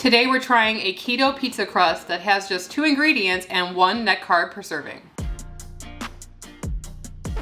Today we're trying a keto pizza crust that has just 2 ingredients and 1 net carb per serving.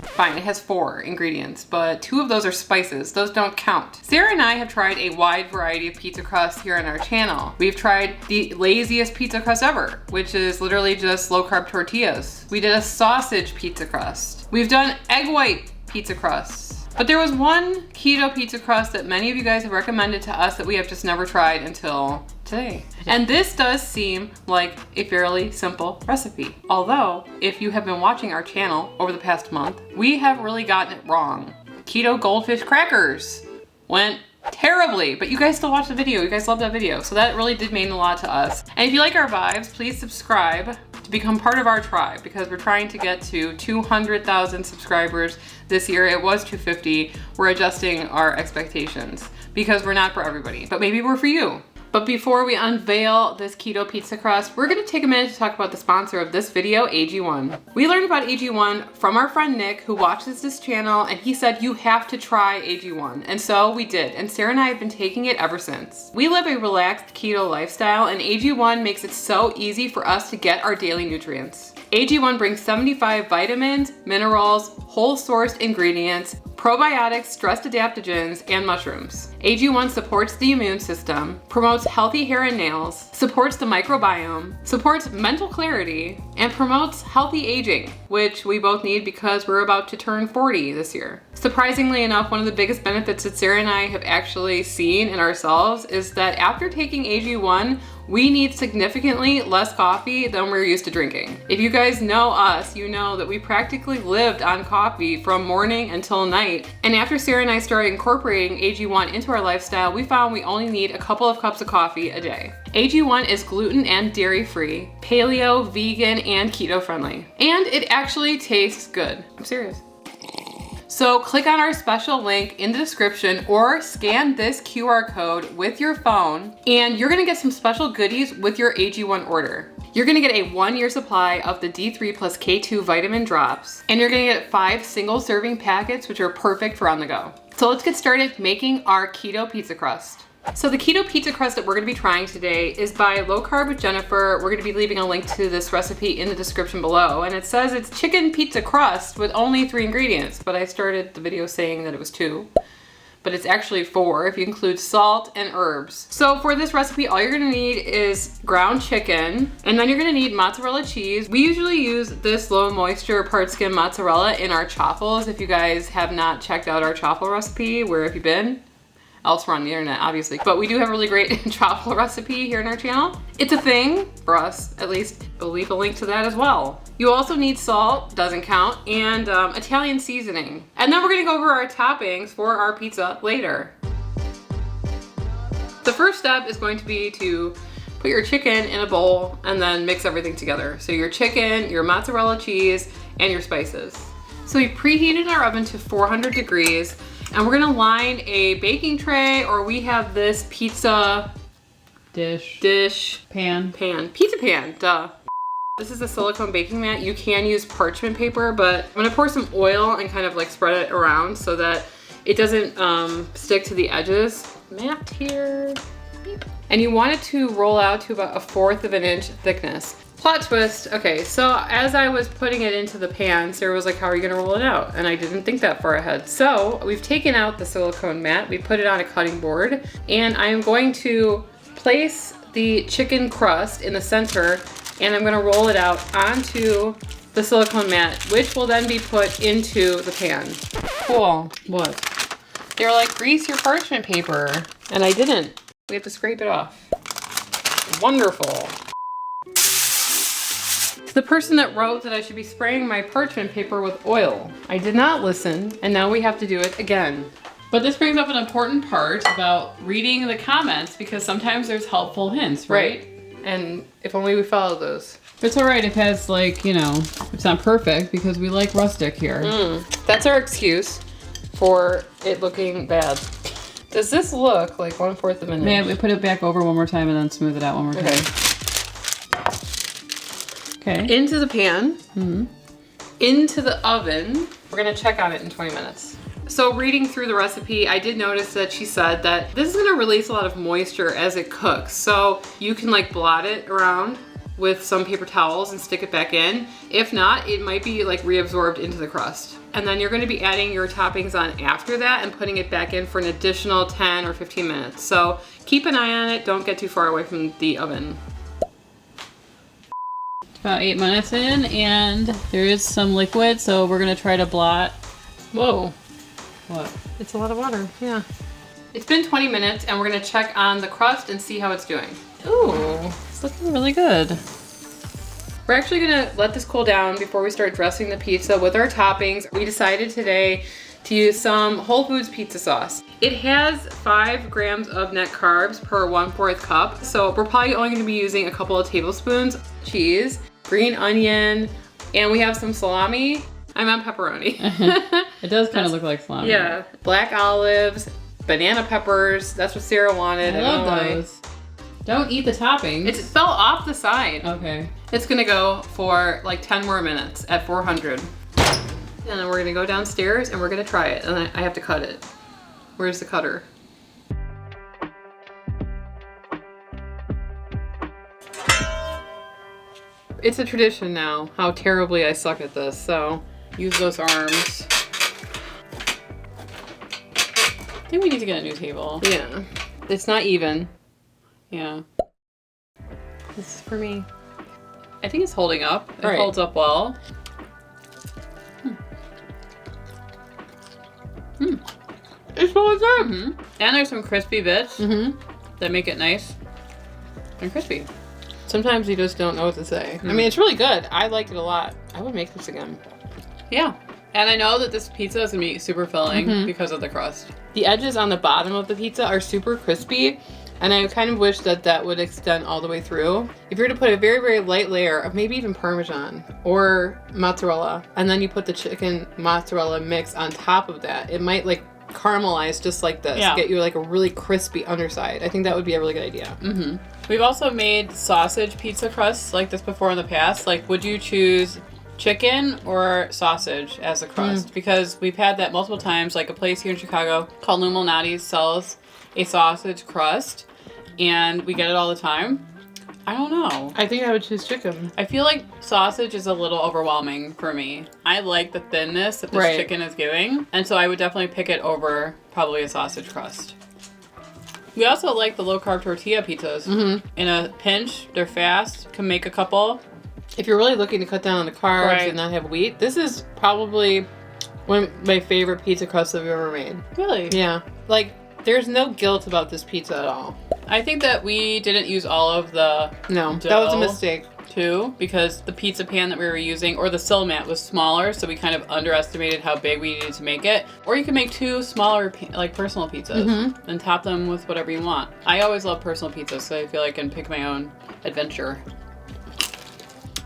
Fine, it has 4 ingredients, but 2 of those are spices. Those don't count. Sarah and I have tried a wide variety of pizza crusts here on our channel. We've tried the laziest pizza crust ever, which is literally just low carb tortillas. We did a sausage pizza crust. We've done egg white pizza crusts. But there was one keto pizza crust that many of you guys have recommended to us that we have just never tried until today. And this does seem like a fairly simple recipe. Although, if you have been watching our channel over the past month, we have really gotten it wrong. Keto goldfish crackers went terribly, but you guys still watch the video. You guys love that video. So that really did mean a lot to us. And if you like our vibes, please subscribe to become part of our tribe, because we're trying to get to 200,000 subscribers this year. It was 250. We're adjusting our expectations because we're not for everybody, but maybe we're for you. But before we unveil this keto pizza crust, we're gonna take a minute to talk about the sponsor of this video, AG1. We learned about AG1 from our friend Nick, who watches this channel, and he said you have to try AG1. And so we did, and Sarah and I have been taking it ever since. We live a relaxed keto lifestyle, and AG1 makes it so easy for us to get our daily nutrients. AG1 brings 75 vitamins, minerals, whole sourced ingredients, probiotics, stress adaptogens, and mushrooms. AG1 supports the immune system, promotes healthy hair and nails, supports the microbiome, supports mental clarity, and promotes healthy aging, which we both need because we're about to turn 40 this year. Surprisingly enough, one of the biggest benefits that Sarah and I have actually seen in ourselves is that after taking AG1, we need significantly less coffee than we're used to drinking. If you guys know us, you know that we practically lived on coffee from morning until night. And after Sarah and I started incorporating AG1 into our lifestyle, we found we only need a couple of cups of coffee a day. AG1 is gluten and dairy free, paleo, vegan, and keto friendly. And it actually tastes good. I'm serious. So click on our special link in the description or scan this QR code with your phone and you're gonna get some special goodies with your AG1 order. You're gonna get a 1-year supply of the D3 plus K2 vitamin drops, and you're gonna get 5 single serving packets, which are perfect for on the go. So let's get started making our keto pizza crust. So the keto pizza crust that we're gonna be trying today is by Low Carb with Jennifer. We're gonna be leaving a link to this recipe in the description below. And it says it's chicken pizza crust with only 3 ingredients, but I started the video saying that it was 2. But it's actually 4 if you include salt and herbs. So for this recipe, all you're gonna need is ground chicken, and then you're gonna need mozzarella cheese. We usually use this low moisture part skim mozzarella in our chaffles. If you guys have not checked out our chaffle recipe, where have you been? Elsewhere on the internet, obviously. But we do have a really great chaffle recipe here in our channel. It's a thing, for us at least. We'll leave a link to that as well. You also need salt, doesn't count, and Italian seasoning. And then we're gonna go over our toppings for our pizza later. The first step is going to be to put your chicken in a bowl and then mix everything together. So your chicken, your mozzarella cheese, and your spices. So we preheated our oven to 400 degrees. And we're gonna line a baking tray, or we have this pizza pan, pizza pan, duh. This is a silicone baking mat. You can use parchment paper, but I'm gonna pour some oil and kind of like spread it around so that it doesn't stick to the edges. Mat here, beep. And you want it to roll out to about 1/4 of an inch thickness. Plot twist, okay, so as I was putting it into the pan, Sarah was like, how are you gonna roll it out? And I didn't think that far ahead. So we've taken out the silicone mat, we put it on a cutting board, and I am going to place the chicken crust in the center, and I'm gonna roll it out onto the silicone mat, which will then be put into the pan. Cool, what? They were like, grease your parchment paper, and I didn't. We have to scrape it off. Wonderful. The person that wrote that I should be spraying my parchment paper with oil. I did not listen, and now we have to do it again. But this brings up an important part about reading the comments, because sometimes there's helpful hints, right? And if only we follow those. It's all right if it has, like, you know, it's not perfect because we like rustic here. That's our excuse for it looking bad. Does this look like 1/4 of an inch? May we put it back over one more time and then smooth it out one more time? Okay. Into the pan, into the oven. We're gonna check on it in 20 minutes. So reading through the recipe, I did notice that she said that this is gonna release a lot of moisture as it cooks. So you can like blot it around with some paper towels and stick it back in. If not, it might be like reabsorbed into the crust. And then you're gonna be adding your toppings on after that and putting it back in for an additional 10 or 15 minutes. So keep an eye on it, don't get too far away from the oven. About 8 minutes in, and there is some liquid, so we're gonna try to blot. Whoa. What? It's a lot of water, yeah. It's been 20 minutes and we're gonna check on the crust and see how it's doing. Ooh, it's looking really good. We're actually gonna let this cool down before we start dressing the pizza with our toppings. We decided today to use some Whole Foods pizza sauce. It has 5 grams of net carbs per 1/4 cup, so we're probably only gonna be using a couple of tablespoons. Cheese, green onion, and we have some salami. I meant pepperoni. It does kind of look like salami. Yeah, black olives, banana peppers. That's what Sarah wanted. I love those. Don't eat the toppings. It fell off the side. Okay. It's gonna go for like 10 more minutes at 400. And then we're gonna go downstairs and we're gonna try it. And I have to cut it. Where's the cutter? It's a tradition now, how terribly I suck at this, so use those arms. I think we need to get a new table. Yeah, it's not even. Yeah. This is for me. I think it's holding up. It All right. holds up well. It's really good. Mm-hmm. And there's some crispy bits Mm-hmm. that make it nice and crispy. Sometimes you just don't know what to say. I mean, it's really good. I like it a lot. I would make this again. Yeah. And I know that this pizza is gonna be super filling because of the crust. The edges on the bottom of the pizza are super crispy, and I kind of wish that that would extend all the way through. If you were to put a very, very light layer of maybe even Parmesan or mozzarella, and then you put the chicken mozzarella mix on top of that, it might like caramelize just like this. Yeah. Get you like a really crispy underside. I think that would be a really good idea. Mm-hmm. We've also made sausage pizza crusts like this before in the past. Like, would you choose chicken or sausage as a crust? Because we've had that multiple times. Like a place here in Chicago called Luminati's sells a sausage crust, and we get it all the time. I don't know. I think I would choose chicken. I feel like sausage is a little overwhelming for me. I like the thinness that this chicken is giving, and so I would definitely pick it over probably a sausage crust. We also like the low-carb tortilla pizzas. In a pinch, they're fast, can make a couple. If you're really looking to cut down on the carbs and not have wheat, this is probably one of my favorite pizza crusts I've ever made. Really? Yeah. Like, there's no guilt about this pizza at all. I think that we didn't use all of the No, dough that was a mistake. too, because the pizza pan that we were using, or the Silmat, was smaller, so we kind of underestimated how big we needed to make it. Or you can make 2 smaller, like, personal pizzas and top them with whatever you want. I always love personal pizzas, so I feel like I can pick my own adventure.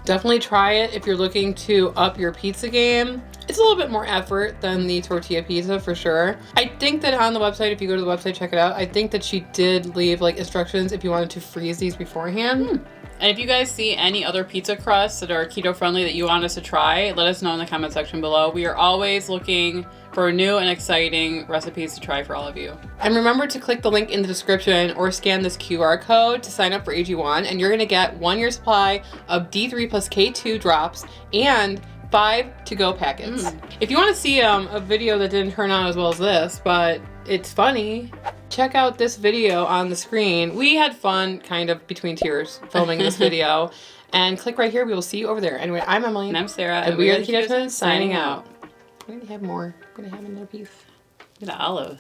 Definitely try it if you're looking to up your pizza game. It's a little bit more effort than the tortilla pizza for sure. I think that on the website, if you go to the website, check it out. I think that she did leave like instructions if you wanted to freeze these beforehand. And if you guys see any other pizza crusts that are keto friendly that you want us to try, let us know in the comment section below. We are always looking for new and exciting recipes to try for all of you. And remember to click the link in the description or scan this QR code to sign up for AG1, and you're gonna get 1 year supply of D3 plus K2 drops and 5 to-go packets. If you want to see a video that didn't turn out as well as this, but it's funny, check out this video on the screen. We had fun kind of between tears filming this video. And click right here. We will see you over there. Anyway, I'm Emily. And I'm Sarah. And we are the Keto Twins signing out. We're going to have more. We're going to have another piece. Look at the olive.